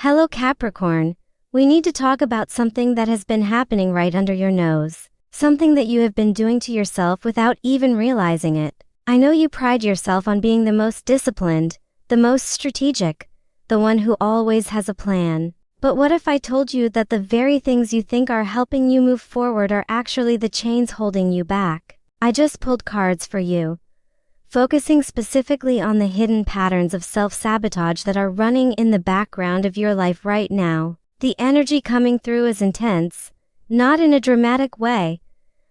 Hello Capricorn, we need to talk about something that has been happening right under your nose. Something that you have been doing to yourself without even realizing it. I know you pride yourself on being the most disciplined, the most strategic, the one who always has a plan. But what if I told you that the very things you think are helping you move forward are actually the chains holding you back? I just pulled cards for you, focusing specifically on the hidden patterns of self-sabotage that are running in the background of your life right now. The energy coming through is intense, not in a dramatic way,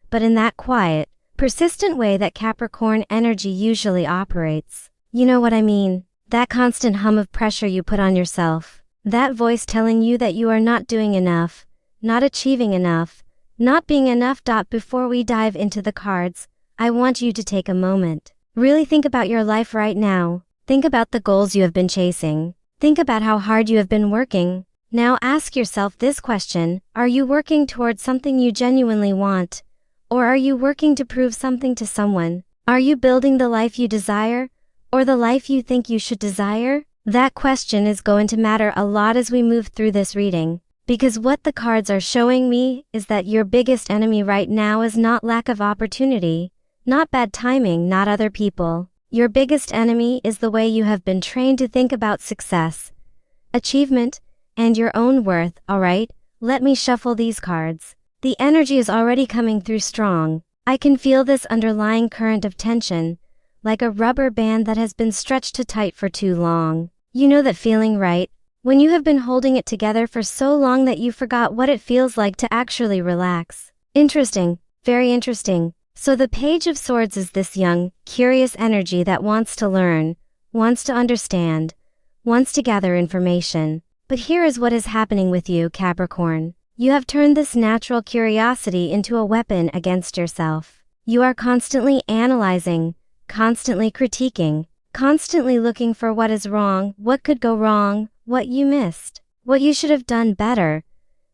but in that quiet, persistent way that Capricorn energy usually operates. You know what I mean? That constant hum of pressure you put on yourself. That voice telling you that you are not doing enough, not achieving enough, not being enough. Before we dive into the cards, I want you to take a moment. Really think about your life right now. Think about the goals you have been chasing. Think about how hard you have been working. Now ask yourself this question: are you working towards something you genuinely want? Or are you working to prove something to someone? Are you building the life you desire? Or the life you think you should desire? That question is going to matter a lot as we move through this reading. Because what the cards are showing me is that your biggest enemy right now is not lack of opportunity, not bad timing, not other people. Your biggest enemy is the way you have been trained to think about success, achievement, and your own worth. Alright, let me shuffle these cards. The energy is already coming through strong. I can feel this underlying current of tension, like a rubber band that has been stretched too tight for too long. You know that feeling, right? When you have been holding it together for so long that you forgot what it feels like to actually relax. Interesting, very interesting. So the Page of Swords is this young, curious energy that wants to learn, wants to understand, wants to gather information. But here is what is happening with you, Capricorn. You have turned this natural curiosity into a weapon against yourself. You are constantly analyzing, constantly critiquing, constantly looking for what is wrong, what could go wrong, what you missed, what you should have done better.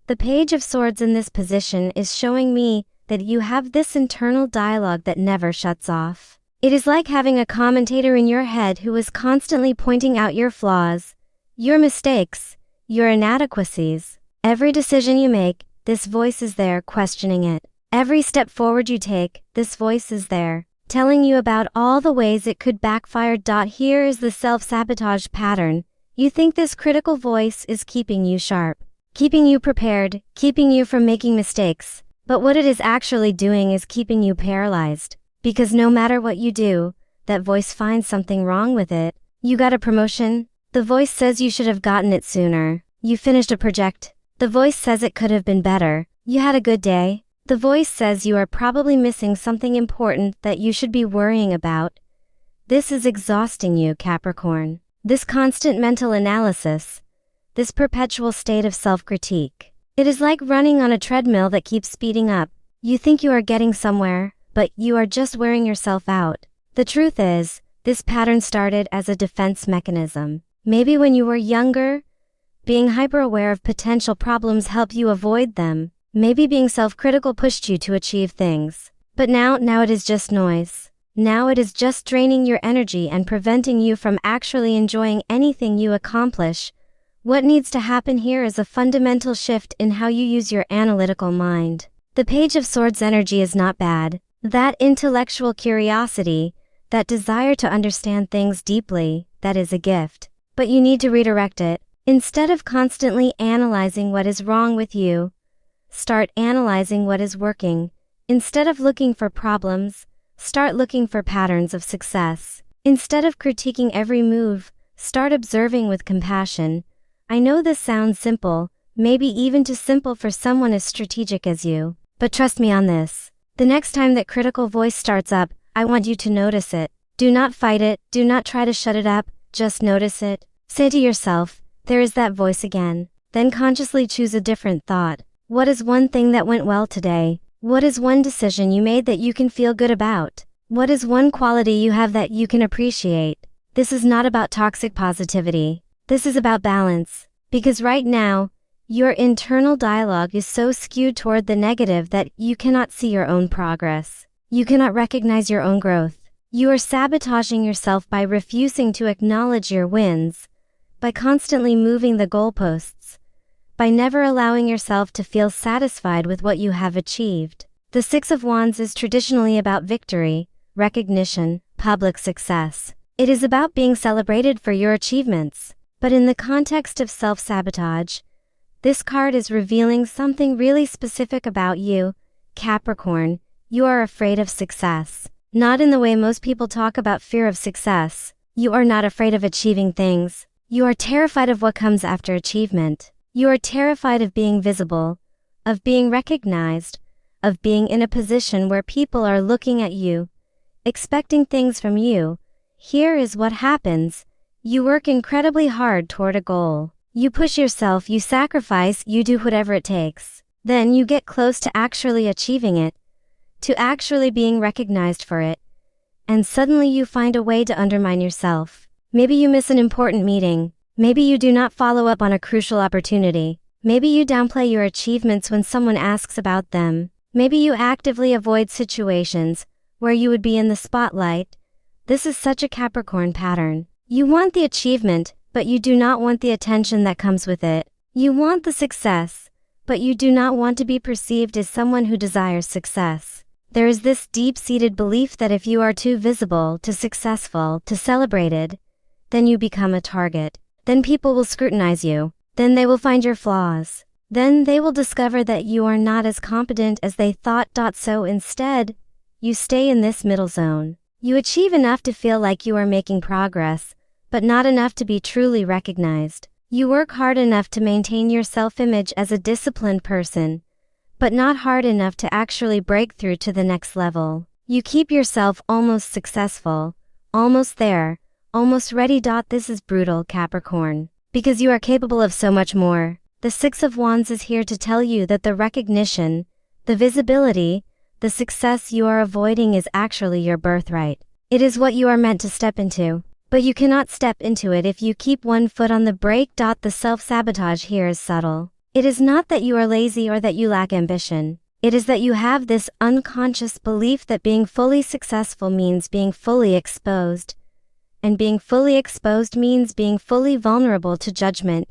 The Page of Swords in this position is showing me that you have this internal dialogue that never shuts off. It is like having a commentator in your head who is constantly pointing out your flaws, your mistakes, your inadequacies. Every decision you make, this voice is there questioning it. Every step forward you take, this voice is there, telling you about all the ways it could backfire. Here is the self-sabotage pattern. You think this critical voice is keeping you sharp, keeping you prepared, keeping you from making mistakes. But what it is actually doing is keeping you paralyzed. Because no matter what you do, that voice finds something wrong with it. You got a promotion? The voice says you should have gotten it sooner. You finished a project? The voice says it could have been better. You had a good day? The voice says you are probably missing something important that you should be worrying about. This is exhausting you, Capricorn. This constant mental analysis, this perpetual state of self-critique. It is like running on a treadmill that keeps speeding up. You think you are getting somewhere, but you are just wearing yourself out. The truth is, this pattern started as a defense mechanism. Maybe when you were younger, being hyper-aware of potential problems helped you avoid them. Maybe being self-critical pushed you to achieve things. But now it is just noise. Now it is just draining your energy and preventing you from actually enjoying anything you accomplish. What needs to happen here is a fundamental shift in how you use your analytical mind. The Page of Swords energy is not bad. That intellectual curiosity, that desire to understand things deeply, that is a gift. But you need to redirect it. Instead of constantly analyzing what is wrong with you, start analyzing what is working. Instead of looking for problems, start looking for patterns of success. Instead of critiquing every move, start observing with compassion. I know this sounds simple, maybe even too simple for someone as strategic as you. But trust me on this. The next time that critical voice starts up, I want you to notice it. Do not fight it, do not try to shut it up, just notice it. Say to yourself, there is that voice again. Then consciously choose a different thought. What is one thing that went well today? What is one decision you made that you can feel good about? What is one quality you have that you can appreciate? This is not about toxic positivity. This is about balance. Because right now, your internal dialogue is so skewed toward the negative that you cannot see your own progress. You cannot recognize your own growth. You are sabotaging yourself by refusing to acknowledge your wins, by constantly moving the goalposts, by never allowing yourself to feel satisfied with what you have achieved. The Six of Wands is traditionally about victory, recognition, public success. It is about being celebrated for your achievements. But in the context of self-sabotage, this card is revealing something really specific about you, Capricorn. You are afraid of success. Not in the way most people talk about fear of success. You are not afraid of achieving things. You are terrified of what comes after achievement. You are terrified of being visible, of being recognized, of being in a position where people are looking at you, expecting things from you. Here is what happens. You work incredibly hard toward a goal. You push yourself, you sacrifice, you do whatever it takes. Then you get close to actually achieving it, to actually being recognized for it. And suddenly you find a way to undermine yourself. Maybe you miss an important meeting. Maybe you do not follow up on a crucial opportunity. Maybe you downplay your achievements when someone asks about them. Maybe you actively avoid situations where you would be in the spotlight. This is such a Capricorn pattern. You want the achievement, but you do not want the attention that comes with it. You want the success, but you do not want to be perceived as someone who desires success. There is this deep-seated belief that if you are too visible, too successful, too celebrated, then you become a target. Then people will scrutinize you. Then they will find your flaws. Then they will discover that you are not as competent as they thought. So instead, you stay in this middle zone. You achieve enough to feel like you are making progress, but not enough to be truly recognized. You work hard enough to maintain your self-image as a disciplined person, but not hard enough to actually break through to the next level. You keep yourself almost successful, almost there, almost ready. This is brutal, Capricorn, because you are capable of so much more. The Six of Wands is here to tell you that the recognition, the visibility, the success you are avoiding is actually your birthright. It is what you are meant to step into. But you cannot step into it if you keep one foot on the brake. The self-sabotage here is subtle. It is not that you are lazy or that you lack ambition. It is that you have this unconscious belief that being fully successful means being fully exposed. And being fully exposed means being fully vulnerable to judgment,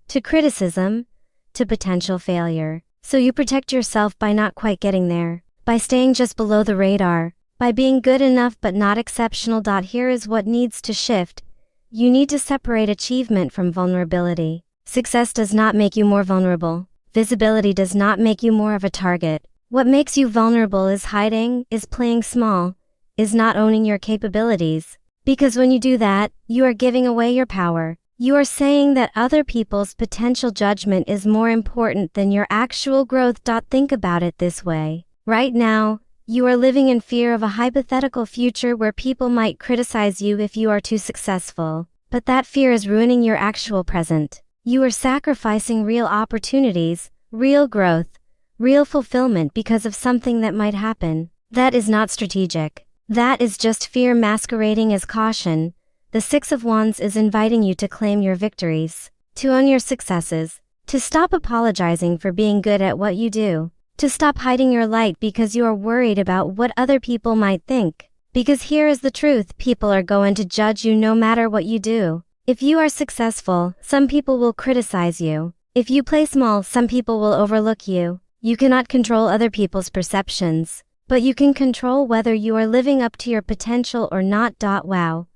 to criticism, to potential failure. So you protect yourself by not quite getting there, by staying just below the radar, by being good enough but not exceptional. Here is what needs to shift. You need to separate achievement from vulnerability. Success does not make you more vulnerable. Visibility does not make you more of a target. What makes you vulnerable is hiding, is playing small, is not owning your capabilities. Because when you do that, you are giving away your power. You are saying that other people's potential judgment is more important than your actual growth. Think about it this way. Right now, you are living in fear of a hypothetical future where people might criticize you if you are too successful. But that fear is ruining your actual present. You are sacrificing real opportunities, real growth, real fulfillment because of something that might happen. That is not strategic. That is just fear masquerading as caution. The Six of Wands is inviting you to claim your victories, to own your successes, to stop apologizing for being good at what you do. To stop hiding your light because you are worried about what other people might think. Because here is the truth, people are going to judge you no matter what you do. If you are successful, some people will criticize you. If you play small, some people will overlook you. You cannot control other people's perceptions, but you can control whether you are living up to your potential or not. Wow.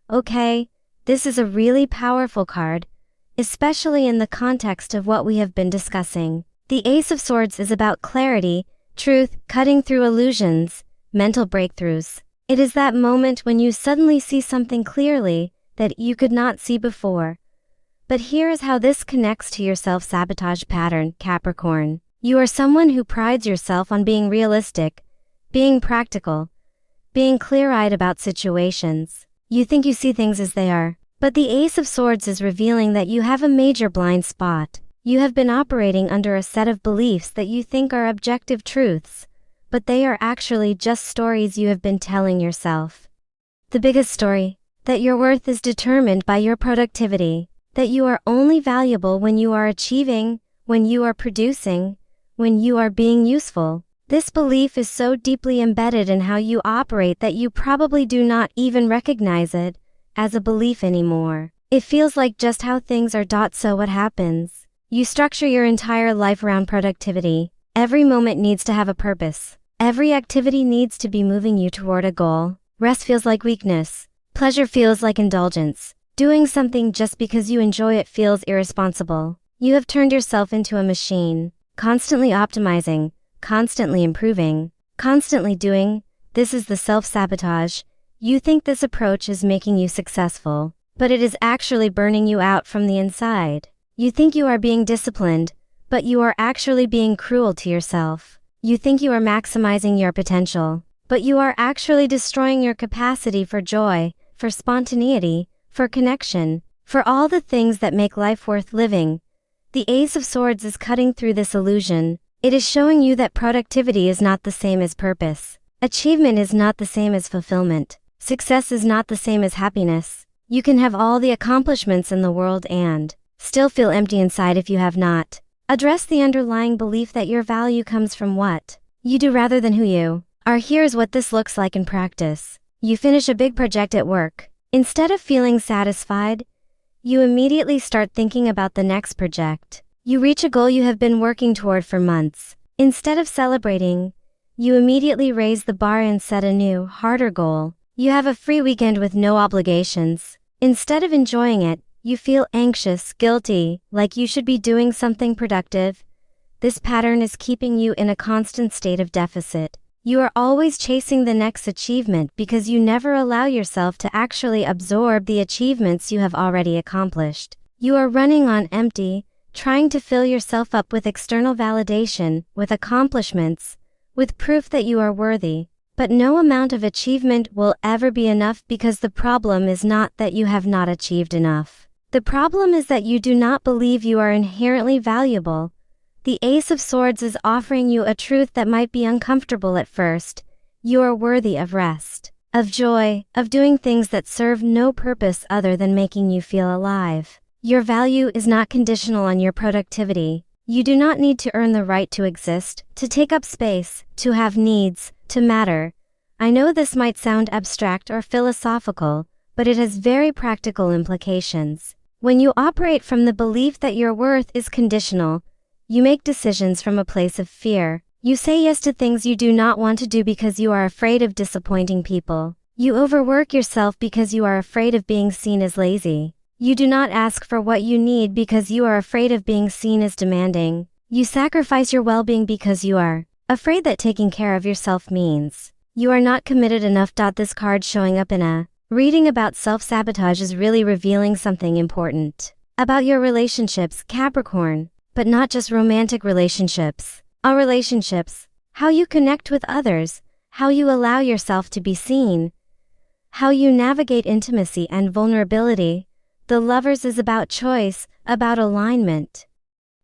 Okay, this is a really powerful card, especially in the context of what we have been discussing. The Ace of Swords is about clarity, truth, cutting through illusions, mental breakthroughs. It is that moment when you suddenly see something clearly that you could not see before. But here is how this connects to your self-sabotage pattern, Capricorn. You are someone who prides yourself on being realistic, being practical, being clear-eyed about situations. You think you see things as they are. But the Ace of Swords is revealing that you have a major blind spot. You have been operating under a set of beliefs that you think are objective truths, but they are actually just stories you have been telling yourself. The biggest story, that your worth is determined by your productivity, that you are only valuable when you are achieving, when you are producing, when you are being useful. This belief is so deeply embedded in how you operate that you probably do not even recognize it as a belief anymore. It feels like just how things are. So what happens? You structure your entire life around productivity. Every moment needs to have a purpose. Every activity needs to be moving you toward a goal. Rest feels like weakness. Pleasure feels like indulgence. Doing something just because you enjoy it feels irresponsible. You have turned yourself into a machine, constantly optimizing, constantly improving, constantly doing. This is the self-sabotage. You think this approach is making you successful, but it is actually burning you out from the inside. You think you are being disciplined, but you are actually being cruel to yourself. You think you are maximizing your potential, but you are actually destroying your capacity for joy, for spontaneity, for connection, for all the things that make life worth living. The Ace of Swords is cutting through this illusion. It is showing you that productivity is not the same as purpose. Achievement is not the same as fulfillment. Success is not the same as happiness. You can have all the accomplishments in the world and still feel empty inside if you have not addressed the underlying belief that your value comes from what you do rather than who you are. Here's what this looks like in practice. You finish a big project at work. Instead of feeling satisfied, you immediately start thinking about the next project. You reach a goal you have been working toward for months. Instead of celebrating, you immediately raise the bar and set a new, harder goal. You have a free weekend with no obligations. Instead of enjoying it, you feel anxious, guilty, like you should be doing something productive. This pattern is keeping you in a constant state of deficit. You are always chasing the next achievement because you never allow yourself to actually absorb the achievements you have already accomplished. You are running on empty, trying to fill yourself up with external validation, with accomplishments, with proof that you are worthy. But no amount of achievement will ever be enough because the problem is not that you have not achieved enough. The problem is that you do not believe you are inherently valuable. The Ace of Swords is offering you a truth that might be uncomfortable at first. You are worthy of rest, of joy, of doing things that serve no purpose other than making you feel alive. Your value is not conditional on your productivity. You do not need to earn the right to exist, to take up space, to have needs, to matter. I know this might sound abstract or philosophical, but it has very practical implications. When you operate from the belief that your worth is conditional, you make decisions from a place of fear. You say yes to things you do not want to do because you are afraid of disappointing people. You overwork yourself because you are afraid of being seen as lazy. You do not ask for what you need because you are afraid of being seen as demanding. You sacrifice your well-being because you are afraid that taking care of yourself means you are not committed enough. This card showing up in a reading about self-sabotage is really revealing something important about your relationships, Capricorn. But not just romantic relationships. All relationships. How you connect with others. How you allow yourself to be seen. How you navigate intimacy and vulnerability. The Lovers is about choice, about alignment,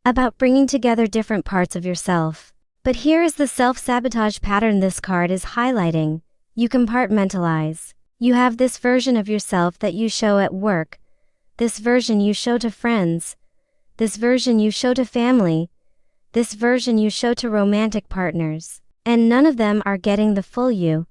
about bringing together different parts of yourself. But here is the self-sabotage pattern this card is highlighting. You compartmentalize. You have this version of yourself that you show at work. This version you show to friends. This version you show to family. This version you show to romantic partners. And none of them are getting the full you.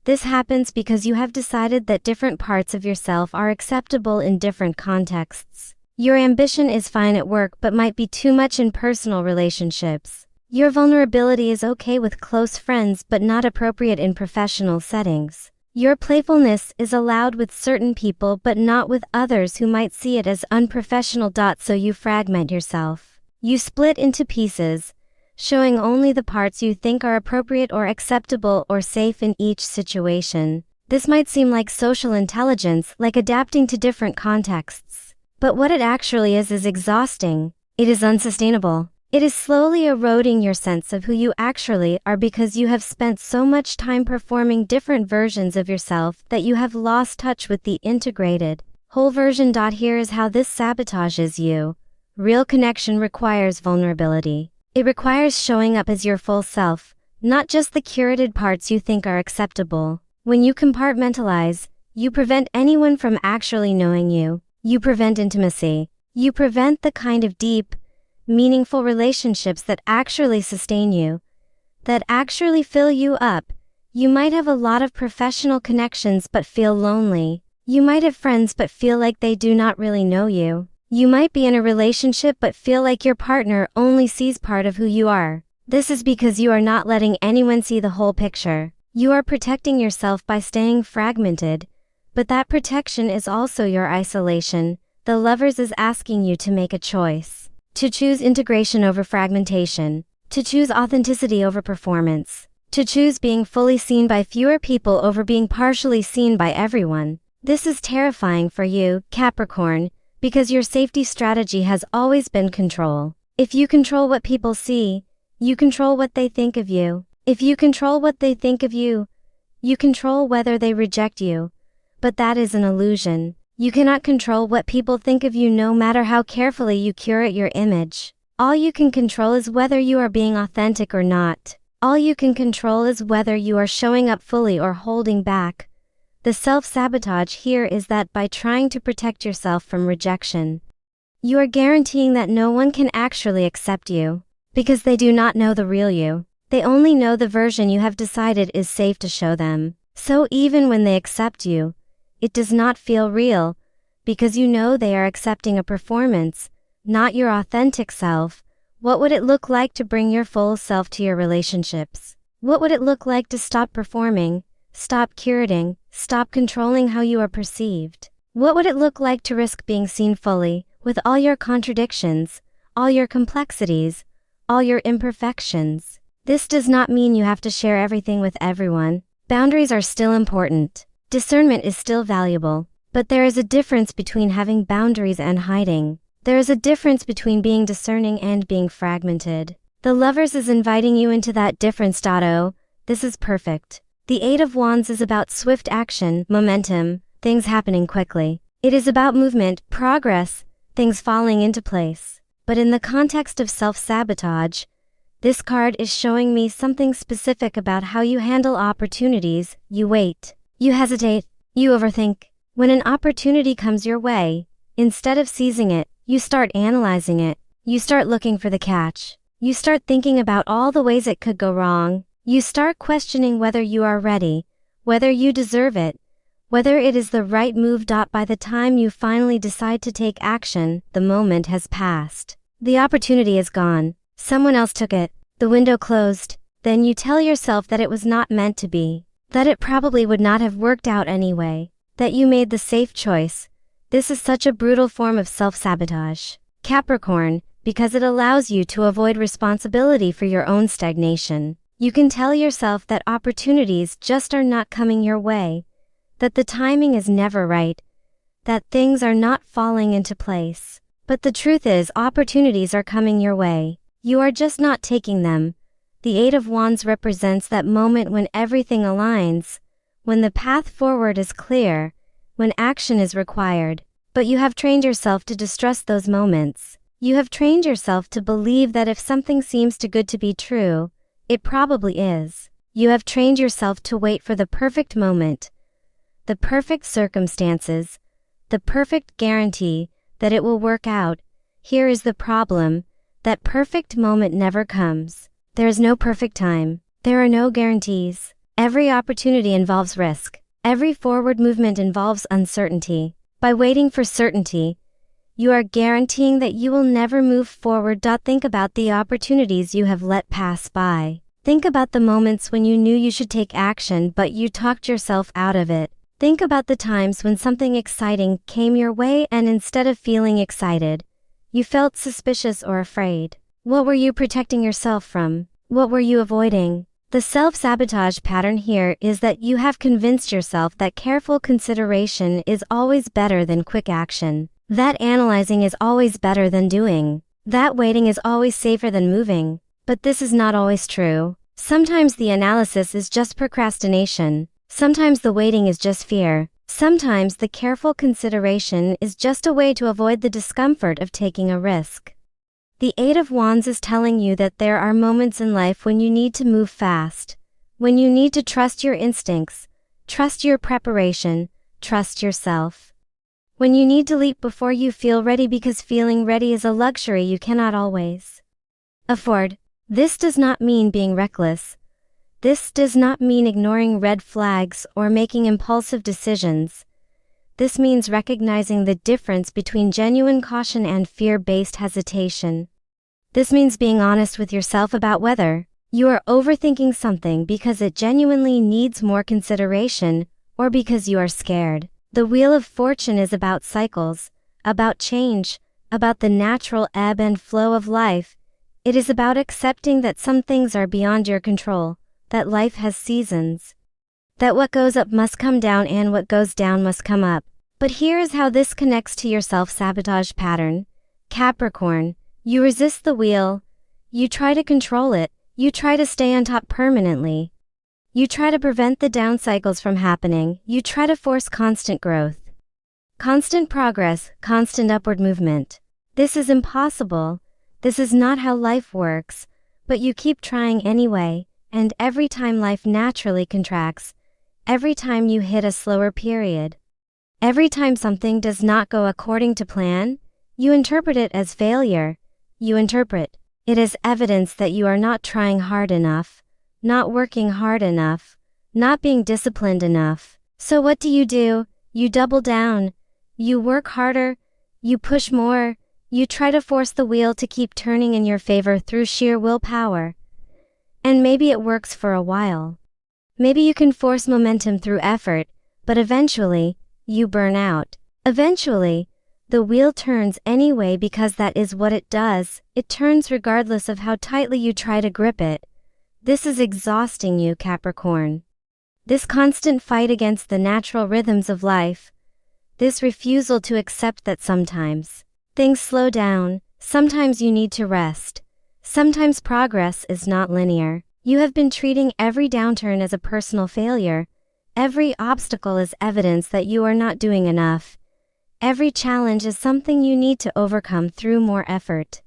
This happens because you have decided that different parts of yourself are acceptable in different contexts. Your ambition is fine at work but might be too much in personal relationships. Your vulnerability is okay with close friends but not appropriate in professional settings. Your playfulness is allowed with certain people but not with others who might see it as unprofessional. So you fragment yourself. You split into pieces, showing only the parts you think are appropriate or acceptable or safe in each situation. This might seem like social intelligence, like adapting to different contexts. But what it actually is exhausting. It is unsustainable. It is slowly eroding your sense of who you actually are because you have spent so much time performing different versions of yourself that you have lost touch with the integrated, whole version. Here is how this sabotages you. Real connection requires vulnerability. It requires showing up as your full self, not just the curated parts you think are acceptable. When you compartmentalize, you prevent anyone from actually knowing you. You prevent intimacy. You prevent the kind of deep, meaningful relationships that actually sustain you, that actually fill you up. You might have a lot of professional connections but feel lonely. You might have friends but feel like they do not really know you. You might be in a relationship but feel like your partner only sees part of who you are. This is because you are not letting anyone see the whole picture. You are protecting yourself by staying fragmented, but that protection is also your isolation. The Lovers is asking you to make a choice. To choose integration over fragmentation. To choose authenticity over performance. To choose being fully seen by fewer people over being partially seen by everyone. This is terrifying for you, Capricorn, because your safety strategy has always been control. If you control what people see, you control what they think of you. If you control what they think of you, you control whether they reject you. But that is an illusion. You cannot control what people think of you no matter how carefully you curate your image. All you can control is whether you are being authentic or not. All you can control is whether you are showing up fully or holding back. The self-sabotage here is that by trying to protect yourself from rejection, you are guaranteeing that no one can actually accept you. Because they do not know the real you. They only know the version you have decided is safe to show them. So even when they accept you, it does not feel real, because you know they are accepting a performance, not your authentic self. What would it look like to bring your full self to your relationships? What would it look like to stop performing, stop curating, stop controlling how you are perceived? What would it look like to risk being seen fully, with all your contradictions, all your complexities, all your imperfections? This does not mean you have to share everything with everyone. Boundaries are still important. Discernment is still valuable. But there is a difference between having boundaries and hiding. There is a difference between being discerning and being fragmented. The Lovers is inviting you into that difference. Oh, this is perfect. The Eight of Wands is about swift action, momentum, things happening quickly. It is about movement, progress, things falling into place. But in the context of self-sabotage, this card is showing me something specific about how you handle opportunities. You wait. You hesitate. You overthink. When an opportunity comes your way, instead of seizing it, you start analyzing it. You start looking for the catch. You start thinking about all the ways it could go wrong. You start questioning whether you are ready, whether you deserve it, whether it is the right move. By the time you finally decide to take action, the moment has passed. The opportunity is gone. Someone else took it. The window closed. Then you tell yourself that it was not meant to be, that it probably would not have worked out anyway, that you made the safe choice. This is such a brutal form of self-sabotage, Capricorn, because it allows you to avoid responsibility for your own stagnation. You can tell yourself that opportunities just are not coming your way, that the timing is never right, that things are not falling into place. But the truth is, opportunities are coming your way. You are just not taking them. The Eight of Wands represents that moment when everything aligns, when the path forward is clear, when action is required. But you have trained yourself to distrust those moments. You have trained yourself to believe that if something seems too good to be true, it probably is. You have trained yourself to wait for the perfect moment, the perfect circumstances, the perfect guarantee that it will work out. Here is the problem. That perfect moment never comes. There is no perfect time. There are no guarantees. Every opportunity involves risk. Every forward movement involves uncertainty. By waiting for certainty, you are guaranteeing that you will never move forward. Think about the opportunities you have let pass by. Think about the moments when you knew you should take action but you talked yourself out of it. Think about the times when something exciting came your way and instead of feeling excited, you felt suspicious or afraid. What were you protecting yourself from? What were you avoiding? The self-sabotage pattern here is that you have convinced yourself that careful consideration is always better than quick action, that analyzing is always better than doing, that waiting is always safer than moving. But this is not always true. Sometimes the analysis is just procrastination. Sometimes the waiting is just fear. Sometimes the careful consideration is just a way to avoid the discomfort of taking a risk. The Eight of Wands is telling you that there are moments in life when you need to move fast, when you need to trust your instincts, trust your preparation, trust yourself. When you need to leap before you feel ready, because feeling ready is a luxury you cannot always afford. This does not mean being reckless. This does not mean ignoring red flags or making impulsive decisions. This means recognizing the difference between genuine caution and fear-based hesitation. This means being honest with yourself about whether you are overthinking something because it genuinely needs more consideration or because you are scared. The Wheel of Fortune is about cycles, about change, about the natural ebb and flow of life. It is about accepting that some things are beyond your control, that life has seasons, that what goes up must come down and what goes down must come up. But here is how this connects to your self-sabotage pattern. Capricorn, you resist the wheel. You try to control it. You try to stay on top permanently. You try to prevent the down cycles from happening. You try to force constant growth, constant progress, constant upward movement. This is impossible. This is not how life works, but you keep trying anyway, and every time life naturally contracts, every time you hit a slower period, every time something does not go according to plan, you interpret it as failure. You interpret it as evidence that you are not trying hard enough, not working hard enough, not being disciplined enough. So what do? You double down. You work harder. You push more. You try to force the wheel to keep turning in your favor through sheer willpower. And maybe it works for a while. Maybe you can force momentum through effort, but eventually, you burn out. Eventually, the wheel turns anyway because that is what it does. It turns regardless of how tightly you try to grip it. This is exhausting you, Capricorn. This constant fight against the natural rhythms of life. This refusal to accept that sometimes things slow down, sometimes you need to rest. Sometimes progress is not linear. You have been treating every downturn as a personal failure. Every obstacle is evidence that you are not doing enough. Every challenge is something you need to overcome through more effort.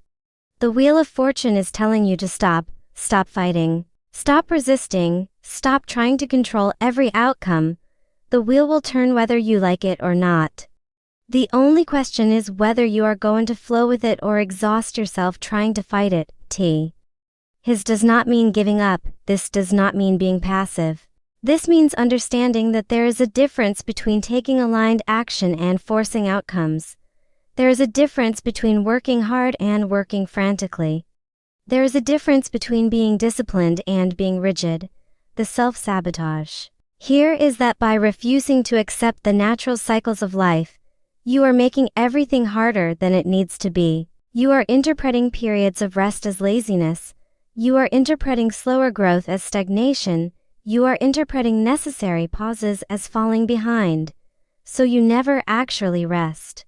The Wheel of Fortune is telling you to stop fighting, stop resisting, stop trying to control every outcome. The wheel will turn whether you like it or not. The only question is whether you are going to flow with it or exhaust yourself trying to fight it. His does not mean giving up. This does not mean being passive. This means understanding that there is a difference between taking aligned action and forcing outcomes. There is a difference between working hard and working frantically. There is a difference between being disciplined and being rigid. The self-sabotage here is that by refusing to accept the natural cycles of life, you are making everything harder than it needs to be. You are interpreting periods of rest as laziness. You are interpreting slower growth as stagnation. You are interpreting necessary pauses as falling behind. So you never actually rest.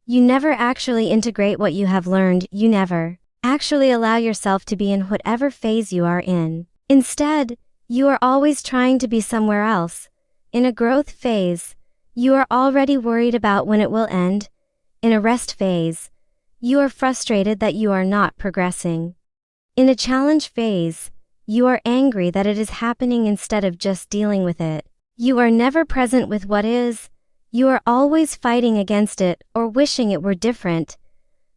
You never actually integrate what you have learned. You never actually allow yourself to be in whatever phase you are in. Instead, you are always trying to be somewhere else. In a growth phase, you are already worried about when it will end. In a rest phase, you are frustrated that you are not progressing. In a challenge phase, you are angry that it is happening instead of just dealing with it. You are never present with what is. You are always fighting against it or wishing it were different.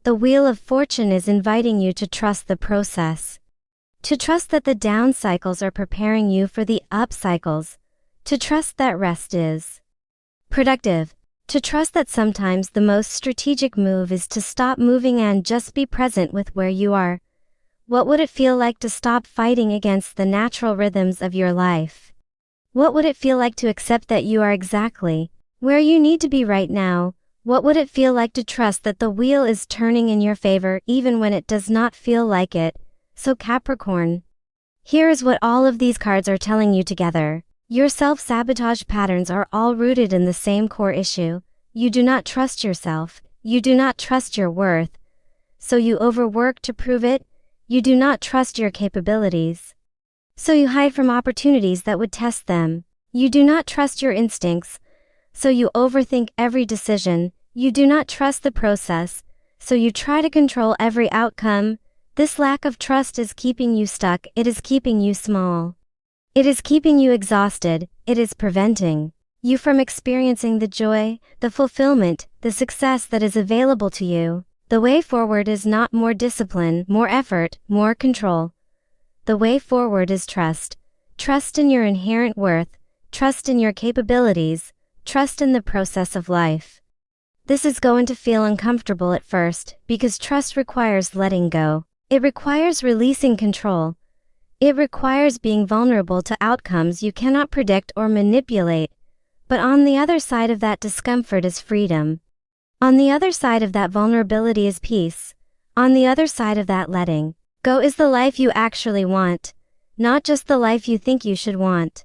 The Wheel of Fortune is inviting you to trust the process. To trust that the down cycles are preparing you for the up cycles. To trust that rest is productive. To trust that sometimes the most strategic move is to stop moving and just be present with where you are. What would it feel like to stop fighting against the natural rhythms of your life? What would it feel like to accept that you are exactly where you need to be right now? What would it feel like to trust that the wheel is turning in your favor even when it does not feel like it? So Capricorn, here is what all of these cards are telling you together. Your self-sabotage patterns are all rooted in the same core issue. You do not trust yourself. You do not trust your worth. So you overwork to prove it. You do not trust your capabilities. So you hide from opportunities that would test them. You do not trust your instincts. So you overthink every decision. You do not trust the process. So you try to control every outcome. This lack of trust is keeping you stuck. It is keeping you small. It is keeping you exhausted. It is preventing you from experiencing the joy, the fulfillment, the success that is available to you. The way forward is not more discipline, more effort, more control. The way forward is trust. Trust in your inherent worth. Trust in your capabilities. trust in the process of life. This is going to feel uncomfortable at first, because trust requires letting go. It requires releasing control. It requires being vulnerable to outcomes you cannot predict or manipulate. But on the other side of that discomfort is freedom. On the other side of that vulnerability is peace. On the other side of that letting go is the life you actually want, not just the life you think you should want.